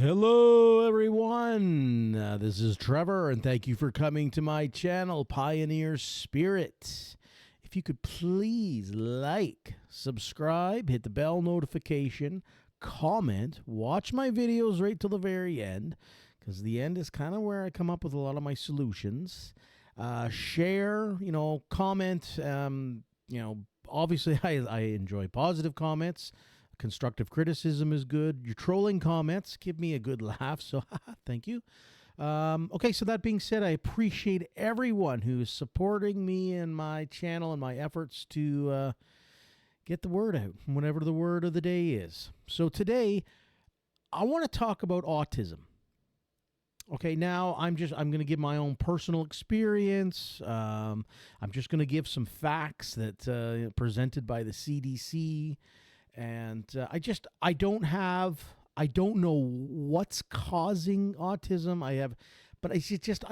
Hello, everyone. This is Trevor, and thank you for coming to my channel, Pioneer Spirit. If you could please like, subscribe, hit the bell notification, comment, watch my videos right till the very end, because the end is kind of where I come up with a lot of my solutions. Share, comment. Obviously, I enjoy positive comments. Constructive criticism is good. Your trolling comments give me a good laugh, so thank you. Okay, so that being said, I appreciate everyone who is supporting me and my channel and my efforts to get the word out, whatever the word of the day is. So today, I want to talk about autism. Okay, now I'm going to give my own personal experience. I'm just going to give some facts that presented by the CDC. And I don't know what's causing autism. I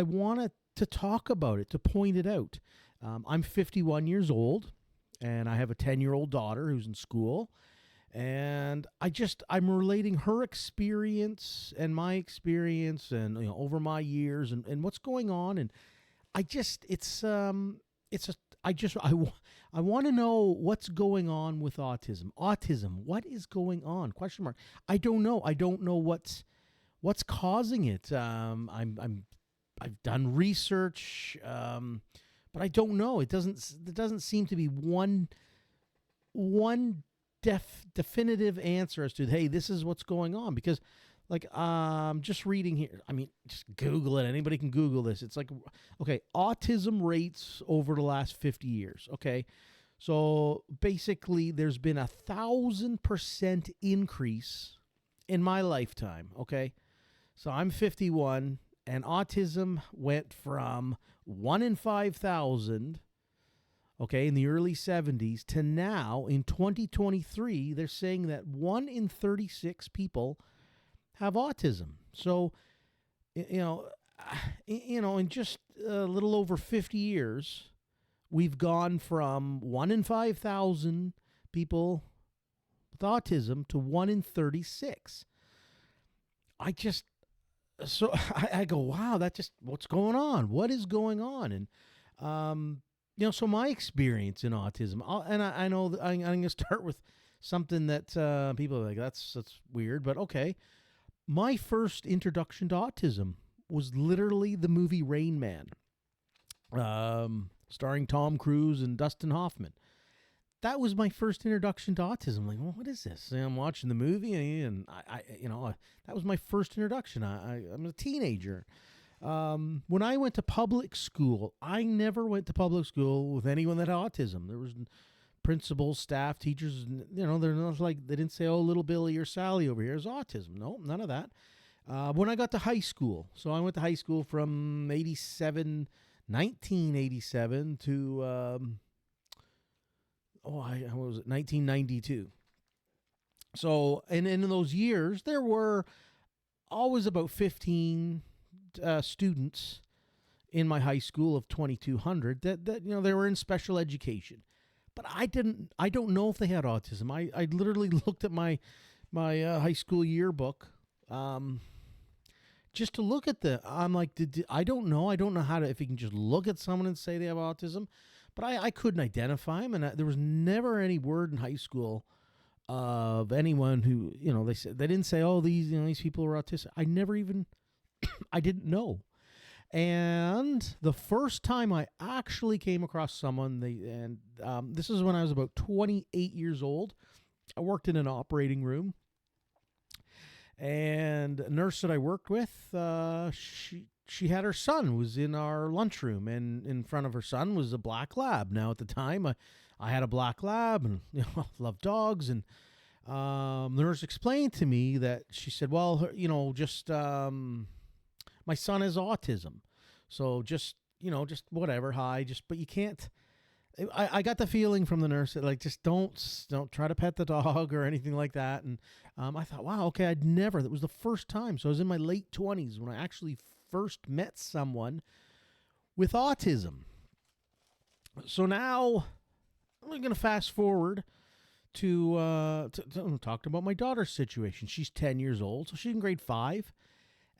wanted to talk about it, to point it out. I'm 51 years old, and I have a 10-year-old daughter who's in school. And I'm relating her experience and my experience and, over my years and what's going on. And I want to know what's going on with autism. Autism, what is going on? Question mark. I don't know. I don't know what's causing it. I've done research, but I don't know. There doesn't seem to be one definitive answer as to, hey, this is what's going on. Because just reading here, just Google it. Anybody can Google this. It's like, okay, autism rates over the last 50 years. Okay. So basically there's been 1,000% increase in my lifetime. Okay. So I'm 51 and autism went from 1 in 5,000, okay, in the early 70s to now in 2023, they're saying that 1 in 36 people have autism. So, in just a little over 50 years, we've gone from 1 in 5,000 people with autism to 1 in 36. I go, wow, what's going on? What is going on? And, so my experience in autism, I know that I'm going to start with something that people are like, that's weird, but okay. My first introduction to autism was literally the movie Rain Man, starring Tom Cruise and Dustin Hoffman. That was my first introduction to autism. Like, well, what is this? And I'm watching the movie, and that was my first introduction. I'm a teenager. When I went to public school, I never went to public school with anyone that had autism. There was principals, staff, teachers, they're not like, they didn't say, oh, little Billy or Sally over here has autism. No, none of that. When I got to high school, so I went to high school from 1987 to, 1992. So, and in those years, there were always about 15 students in my high school of 2,200 that they were in special education. But I don't know if they had autism. I literally looked at my high school yearbook just to look at I'm like, I don't know. I don't know if you can just look at someone and say they have autism. But I couldn't identify them. And there was never any word in high school of anyone who, they didn't say, oh, these people are autistic. I didn't know. And the first time I actually came across someone, this is when I was about 28 years old. I worked in an operating room, and a nurse that I worked with, she had her son was in our lunchroom, and in front of her son was a black lab. Now at the time, I had a black lab, and love dogs, and the nurse explained to me that she said, well, my son has autism. So just whatever, but you can't, I got the feeling from the nurse that, like, just don't try to pet the dog or anything like that. And I thought, wow, okay, that was the first time. So I was in my late 20s when I actually first met someone with autism. So now I'm going to fast forward to talk about my daughter's situation. She's 10 years old, so she's in grade 5.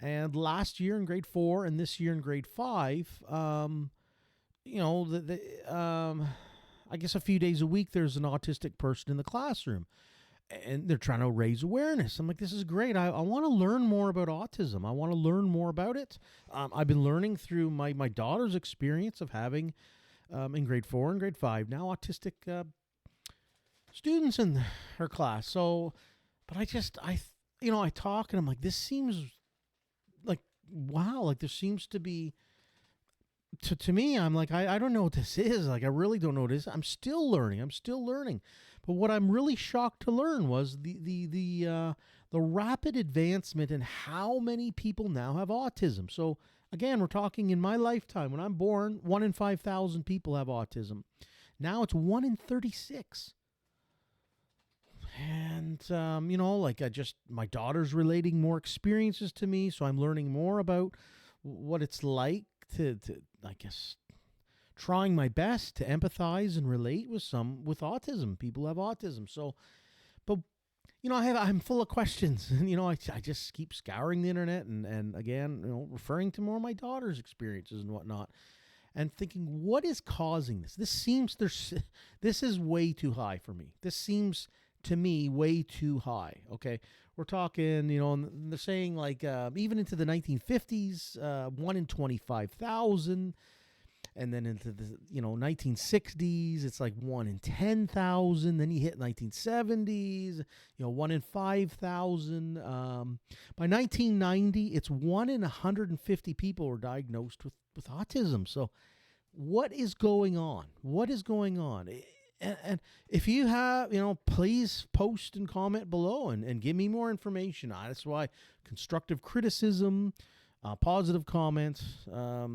And last year in grade 4 and this year in grade 5, you know, I guess a few days a week there's an autistic person in the classroom. And they're trying to raise awareness. I'm like, this is great. I want to learn more about autism. I want to learn more about it. I've been learning through my daughter's experience of having, in grade 4 and grade 5, now autistic students in her class. So, but I talk and I'm like, this seems like, wow, like there seems to be, to me, I'm like, I don't know what this is. Like, I really don't know what it is. I'm still learning. But what I'm really shocked to learn was the rapid advancement in how many people now have autism. So again, we're talking in my lifetime. When I'm born, 1 in 5,000 people have autism. Now it's 1 in 36. And, my daughter's relating more experiences to me, so I'm learning more about what it's like to I guess, trying my best to empathize and relate with autism. People have autism. So, but, I'm full of questions. And, I just keep scouring the internet and again, referring to more of my daughter's experiences and whatnot. And thinking, what is causing this? This is way too high for me. This seems to me way too high. Okay, we're talking, they're saying like even into the 1950s, 1 in 25,000, and then into the 1960s, it's like 1 in 10,000. Then you hit 1970s, 1 in 5,000. By 1990, it's 1 in 150 people were diagnosed with autism. So, what is going on? What is going on? And if you have, please post and comment below and give me more information. That's why constructive criticism, positive comments, I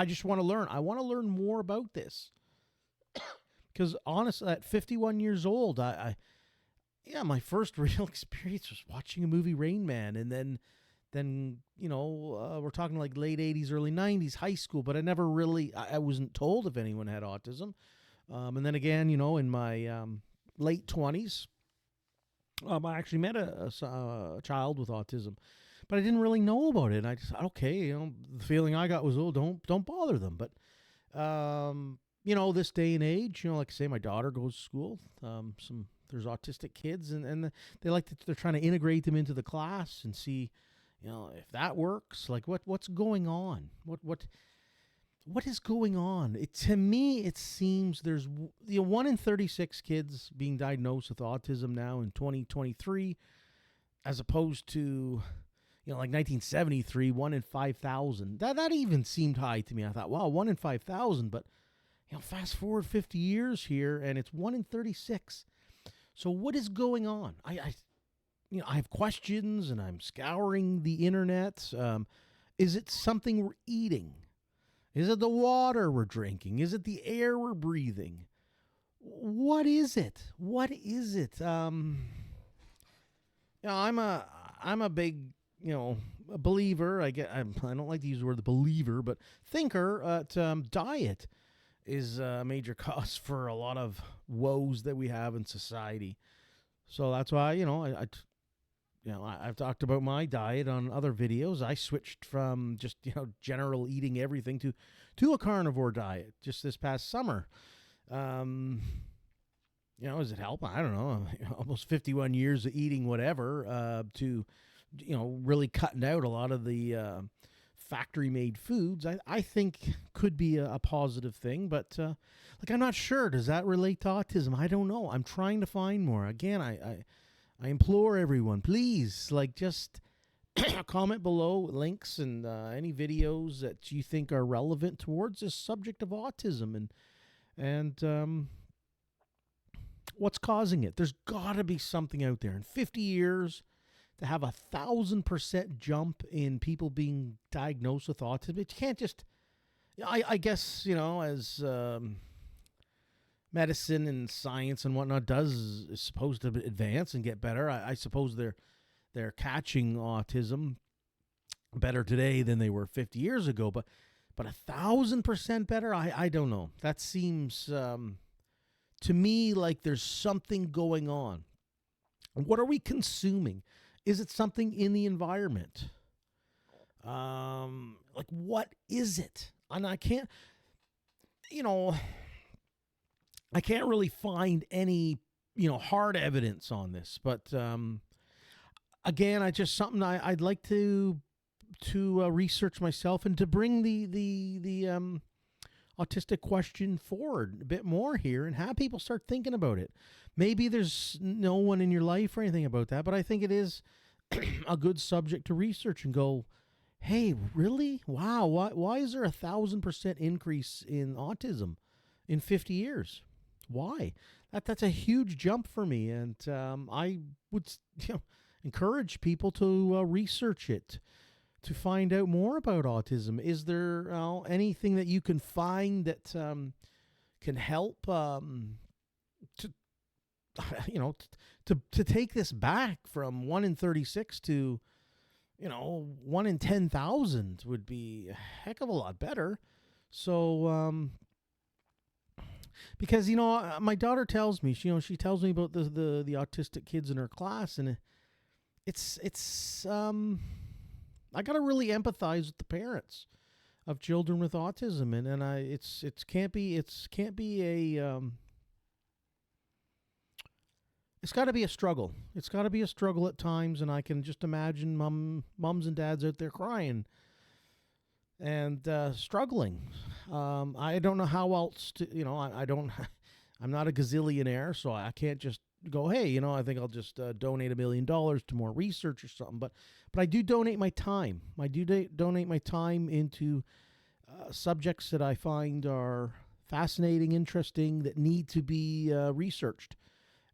just want to learn. I want to learn more about this. Because honestly, at 51 years old, my first real experience was watching a movie, Rain Man. And then we're talking like late 80s, early 90s, high school. But I wasn't told if anyone had autism. And then again, in my late 20s, I actually met a child with autism, but I didn't really know about it. And I just, okay, the feeling I got was, oh, don't bother them. But, this day and age, like I say, my daughter goes to school. There's autistic kids, and they're trying to integrate them into the class and see, if that works. Like what's going on? What is going on? To me, it seems there's 1 in 36 kids being diagnosed with autism now in 2023, as opposed to, like 1973, 1 in 5,000. That even seemed high to me. I thought, wow, 1 in 5,000. But, fast forward 50 years here, and it's 1 in 36. So what is going on? I have questions, and I'm scouring the internet. Is it something we're eating? Is it the water we're drinking? Is it the air we're breathing? What is it? I'm a big, a believer. I don't like to use the word believer, but thinker. Diet is a major cause for a lot of woes that we have in society. So that's why, I've talked about my diet on other videos. I switched from just, general eating everything to a carnivore diet just this past summer. Does it help? I don't know. Almost 51 years of eating whatever to, really cutting out a lot of the factory-made foods, I think could be a positive thing. But, I'm not sure. Does that relate to autism? I don't know. I'm trying to find more. Again, I implore everyone, please, just comment below links and any videos that you think are relevant towards this subject of autism and what's causing it. There's got to be something out there. In 50 years, to have 1,000% jump in people being diagnosed with autism, it can't just. I guess as medicine and science and whatnot is supposed to advance and get better. I suppose they're catching autism better today than they were 50 years ago. But 1,000% better, I don't know. That seems to me like there's something going on. What are we consuming? Is it something in the environment? Like, what is it? And I can't, you know, I can't really find any, hard evidence on this. But again, I just something I'd like to research myself and to bring the autistic question forward a bit more here and have people start thinking about it. Maybe there's no one in your life or anything about that, but I think it is a good subject to research and go, hey, really? Wow. Why is there 1,000% increase in autism in 50 years? Why? That's a huge jump for me. And I would encourage people to research it, to find out more about autism. Is there anything that you can find that can help to to take this back from 1 in 36 to 1 in 10,000 would be a heck of a lot better. So because my daughter tells me, she tells me about the autistic kids in her class, and it's I got to really empathize with the parents of children with autism, and it can't be a it's got to be a struggle. It's got to be a struggle at times, and I can just imagine mums and dads out there crying and struggling. I don't know how else to, I don't, I'm not a gazillionaire, so I can't just go, hey, I think I'll just donate $1 million to more research or something. But I do donate my time. I do donate my time into subjects that I find are fascinating, interesting, that need to be researched.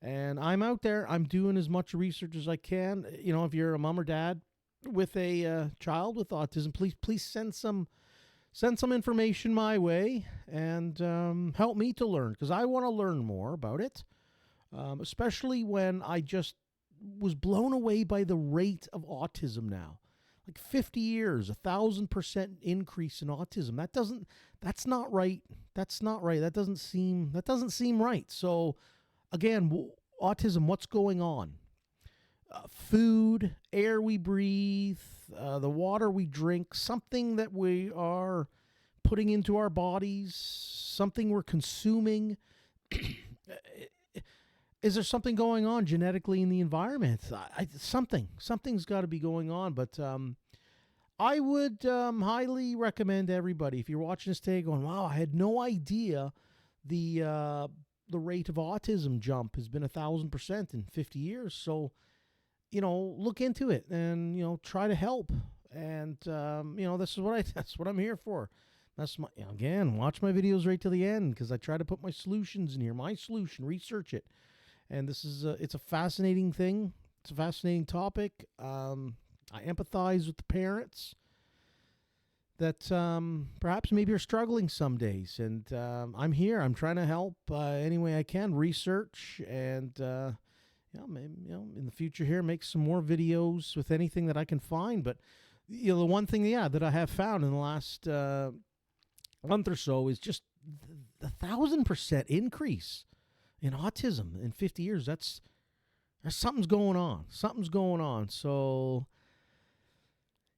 And I'm out there. I'm doing as much research as I can. If you're a mom or dad with a child with autism, please send some information my way and help me to learn, because I want to learn more about it. Especially when I just was blown away by the rate of autism now. Like 50 years, 1,000% increase in autism. That's not right. That's not right. That doesn't seem right. So again, autism, what's going on? Food, air we breathe, the water we drink, something that we are putting into our bodies, something we're consuming. Is there something going on genetically in the environment? Something's got to be going on. But I would highly recommend to everybody, if you're watching this today going, wow, I had no idea the rate of autism jump has been 1,000% in 50 years. So, look into it and, try to help. And, that's what I'm here for. Again, watch my videos right to the end, because I try to put my solutions in here, research it. And this is it's a fascinating thing. It's a fascinating topic. I empathize with the parents that perhaps maybe are struggling some days. And I'm here. I'm trying to help any way I can, research, and maybe in the future here, make some more videos with anything that I can find. But the one thing, that I have found in the last month or so is just the 1,000% increase in autism in 50 years. There's something's going on. So,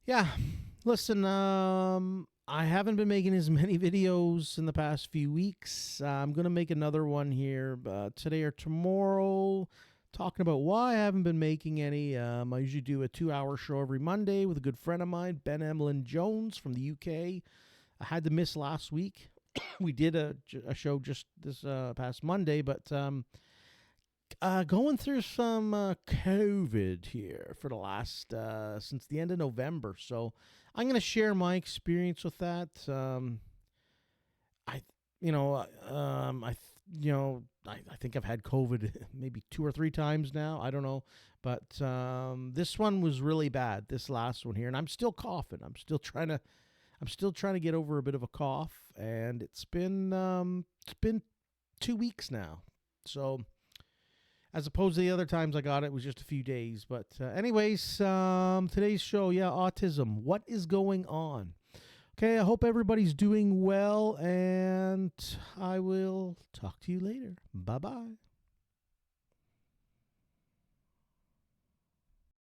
yeah, listen, I haven't been making as many videos in the past few weeks. I'm going to make another one here today or tomorrow, talking about why I haven't been making any. I usually do a 2-hour show every Monday with a good friend of mine, Ben Emlyn Jones from the UK. I had to miss last week. We did a show just this past Monday, but going through some COVID here for the last since the end of November. So I'm going to share my experience with that. I think I've had COVID maybe 2 or 3 times now. I don't know, but this one was really bad. This last one here, and I'm still coughing. I'm still trying to get over a bit of a cough, and it's been 2 weeks now. So as opposed to the other times I got it, was just a few days. But anyways, today's show, autism. What is going on? Okay, I hope everybody's doing well, and I will talk to you later. Bye-bye.